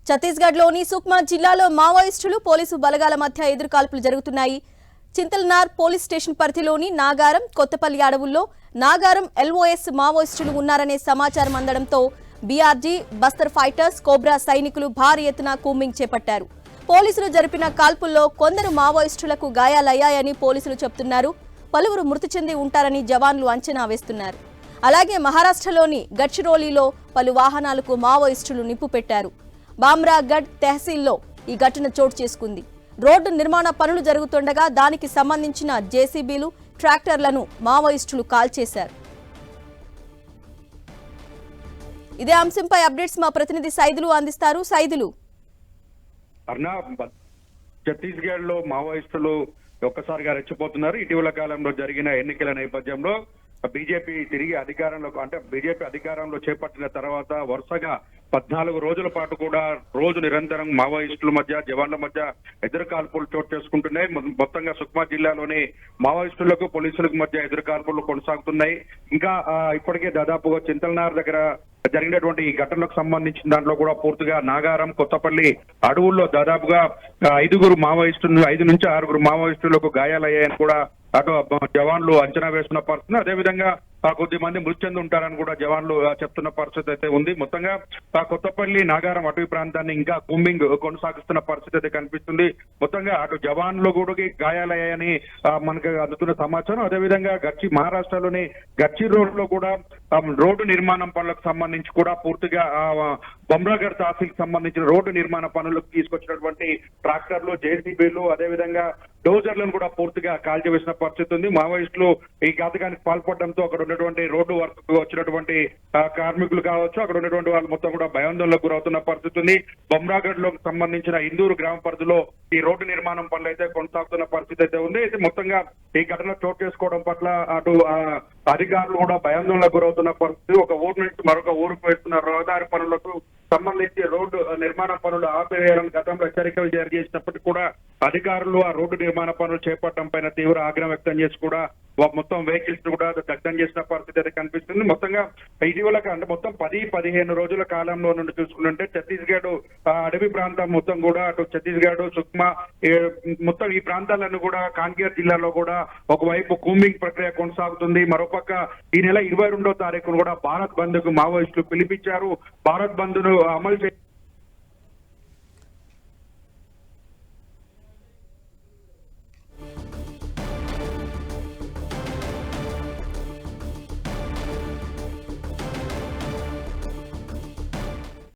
ఛత్తీస్గఢ్లోని సుక్మా జిల్లాలో మావోయిస్టులు పోలీసు బలగాల మధ్య ఎదురుకాల్పులు జరుగుతున్నాయి. చింతల్నార్ పోలీస్ స్టేషన్ పరిధిలోని నాగారం, కొత్తపల్లి అడవుల్లో నాగారం ఎల్ఓఎస్ మావోయిస్టులు ఉన్నారనే సమాచారం అందడంతో బీఆర్జీ, బస్తర్ ఫైటర్స్, కోబ్రా సైనికులు భారీ ఎత్తున కూంబింగ్ చేపట్టారు. పోలీసులు జరిపిన కాల్పుల్లో కొందరు మావోయిస్టులకు గాయాలయ్యాయని పోలీసులు చెబుతున్నారు. పలువురు మృతి చెంది ఉంటారని జవాన్లు అంచనా వేస్తున్నారు. అలాగే మహారాష్ట్రలోని గడ్చిరోలీలో పలు వాహనాలకు మావోయిస్టులు నిప్పు పెట్టారు. బామ్రాగఢ్ తహసీల్లో ఈ ఘటన చోటు చేసుకుంది. రోడ్డు నిర్మాణ పనులు జరుగుతుండగా దానికి సంబంధించిన జేసీబీలు, ట్రాక్టర్లను మావోయిస్టులు కాల్చేశారు. ఇదే అంశంపై అప్డేట్స్ మా ప్రతినిధి సైదులు అందిస్తారు. సైదులు, ఛత్తీస్గఢ్ లో మావోయిస్టులు ఒక్కసారిగా రెచ్చిపోతున్నారు. ఇటీవల కాలంలో జరిగిన ఎన్నికల నేపథ్యంలో బీజేపీ అధికారంలో చేపట్టిన తర్వాత వరుసగా 14 రోజుల పాటు కూడా రోజు నిరంతరం మావోయిస్టుల మధ్య, జవాన్ల మధ్య ఎదురుకాల్పులు చోటు చేసుకుంటున్నాయి. మొత్తంగా సుక్మా జిల్లాలోని మావోయిస్టులకు పోలీసులకు మధ్య ఎదురుకాల్పులు కొనసాగుతున్నాయి. ఇంకా ఇప్పటికే దాదాపుగా చింతల్నార్ దగ్గర జరిగినటువంటి ఈ ఘటనలకు సంబంధించిన దాంట్లో కూడా పూర్తిగా నాగారం, కొత్తపల్లి అడవుల్లో దాదాపుగా 5 నుంచి 6 మావోయిస్టులకు గాయాలయ్యాయని కూడా అటు జవాన్లు అంచనా వేస్తున్న పరిస్థితి. అదేవిధంగా కొద్ది మంది మృతి చెంది ఉంటారని కూడా జవాన్లు చెప్తున్న పరిస్థితి అయితే ఉంది. మొత్తంగా కొత్తపల్లి, నాగారం అటవీ ప్రాంతాన్ని ఇంకా కూంబింగ్ కొనసాగిస్తున్న పరిస్థితి అయితే కనిపిస్తుంది. మొత్తంగా అటు జవాన్లు కూడా గాయాలయ్యాయని మనకు అందుతున్న సమాచారం. అదేవిధంగా మహారాష్ట్రలోని గడ్చిరోలీలో కూడా రోడ్డు నిర్మాణం పనులకు సంబంధించి కూడా పూర్తిగా బమ్రాగఢ్ తహసీల్కి సంబంధించిన రోడ్డు నిర్మాణ పనులకు తీసుకొచ్చినటువంటి ట్రాక్టర్లు, జేసీబీలు, అదేవిధంగా డోజర్లను కూడా పూర్తిగా కాల్చివేసిన పరిస్థితి ఉంది. మావోయిస్టులు ఈ ఘాతకానికి పాల్పడడంతో అక్కడ ఉన్నటువంటి రోడ్డు వర్క్ వచ్చినటువంటి కార్మికులు కావచ్చు, అక్కడ ఉన్నటువంటి వాళ్ళు మొత్తం కూడా భయాందోళనకు గురవుతున్న పరిస్థితి ఉంది. బమ్రాగఢ్ లో సంబంధించిన ఇందూరు గ్రామ పరిధిలో ఈ రోడ్డు నిర్మాణం పనులు అయితే కొనసాగుతున్న పరిస్థితి అయితే ఉంది. అయితే మొత్తంగా ఈ ఘటన చోటు చేసుకోవడం పట్ల అటు అధికారులు కూడా భయాందోళనకు గురవుతున్న పరిస్థితి. ఒక ఊరు నుంచి మరొక ఊరుకు వేస్తున్న రహదారి పనులకు సంబంధించి రోడ్డు నిర్మాణ పనులు ఆపివేయాలని గతంలో హెచ్చరికలు జారీ చేసినప్పటికీ కూడా అధికారులు ఆ రోడ్డు నిర్మాణ పనులు చేపట్టడం పైన తీవ్ర ఆగ్రహం వ్యక్తం చేసి కూడా మొత్తం వెహికల్స్ కూడా దగ్ధం చేసిన పరిస్థితి అయితే కనిపిస్తుంది. మొత్తంగా ఇటీవల మొత్తం 10-15 రోజుల కాలంలో నుండి చూసుకుంటుంటే ఛత్తీస్గఢ్ అడవి ప్రాంతం మొత్తం కూడా అటు ఛత్తీస్గఢ్, సుక్మా మొత్తం ఈ ప్రాంతాలను కూడా కాంకేర్ జిల్లాలో కూడా ఒకవైపు కూంబింగ్ ప్రక్రియ కొనసాగుతుంది. మరోపక్క ఈ నెల 22వ తారీఖున కూడా భారత్ బంద్ కు మావోయిస్టులు పిలిపించారు. భారత్ బంద్ ను అమలు